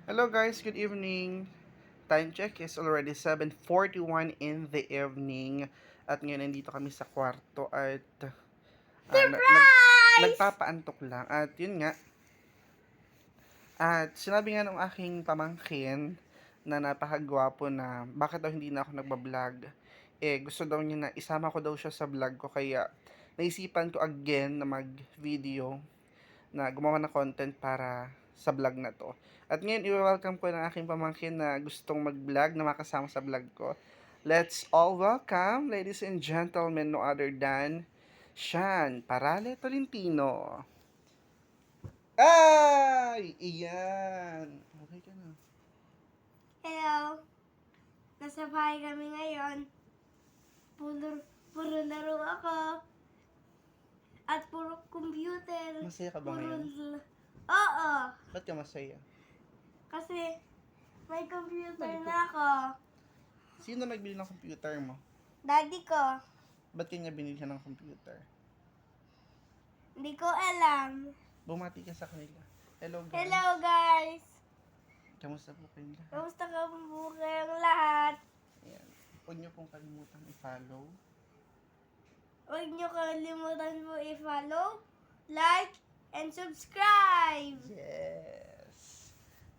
Hello guys, good evening. Time check is already 7:41 in the evening. At ngayon nandito kami sa kwarto at Surprise! nagpapaantok lang. At yun nga, at sinabi nga ng aking pamangkin na napakagwapo na bakit daw hindi na ako nagbablog. Gusto daw niya na isama ko daw siya sa vlog ko kaya naisipan ko again na mag-video na gumawa ng content para sa vlog na to. At ngayon, i-welcome ko ng aking pamangkin na gustong mag-vlog na makasama sa vlog ko. Let's all welcome, ladies and gentlemen, no other than Sean Parale Tolentino. Ay! Iyan! Okay ka na. Hello. Nasa bahay kami ngayon. Puro laro ako. At puro computer. Masaya ka ba ngayon? Oo. Ba't ka masaya? Kasi may computer na ako. Sino nagbili ng computer mo? Daddy ko. Ba't kanya binili ng computer? Hindi ko alam. Bumati ka sa kanila. Hello guys. Hello guys. Kamusta po kayo lahat? Kamusta ka po kayong lahat? Ayan. Huwag niyo pong kalimutan i-follow. Huwag niyo kalimutan po i-follow, like, and subscribe. Yes!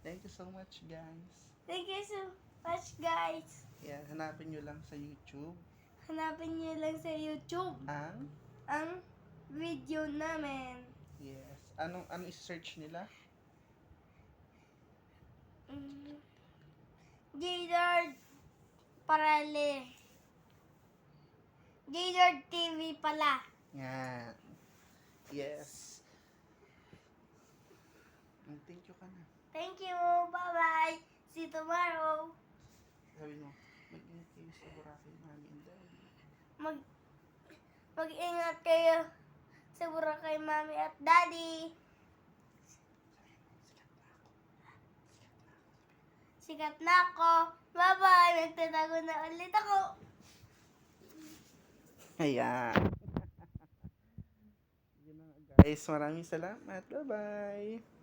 Thank you so much, guys. Thank you so much guys. Ayan, hanapin niyo lang sa YouTube Hanapin niyo lang sa YouTube ang video namin. yes. Anong i-search nila? Gaylord Parale. Gaylord TV pala. Yan. Yes. Thank you ka na. Thank you. Bye-bye. See you tomorrow. Sabi mo, mag-ingat kayo sa Boracay, Mami and Daddy. Mag-ingat kayo sa Boracay, Mami at Daddy. Sikat na ako. Bye-bye. Nagtatago na ulit ako. Ayan. Yun na nga, guys. Maraming salamat. Bye-bye.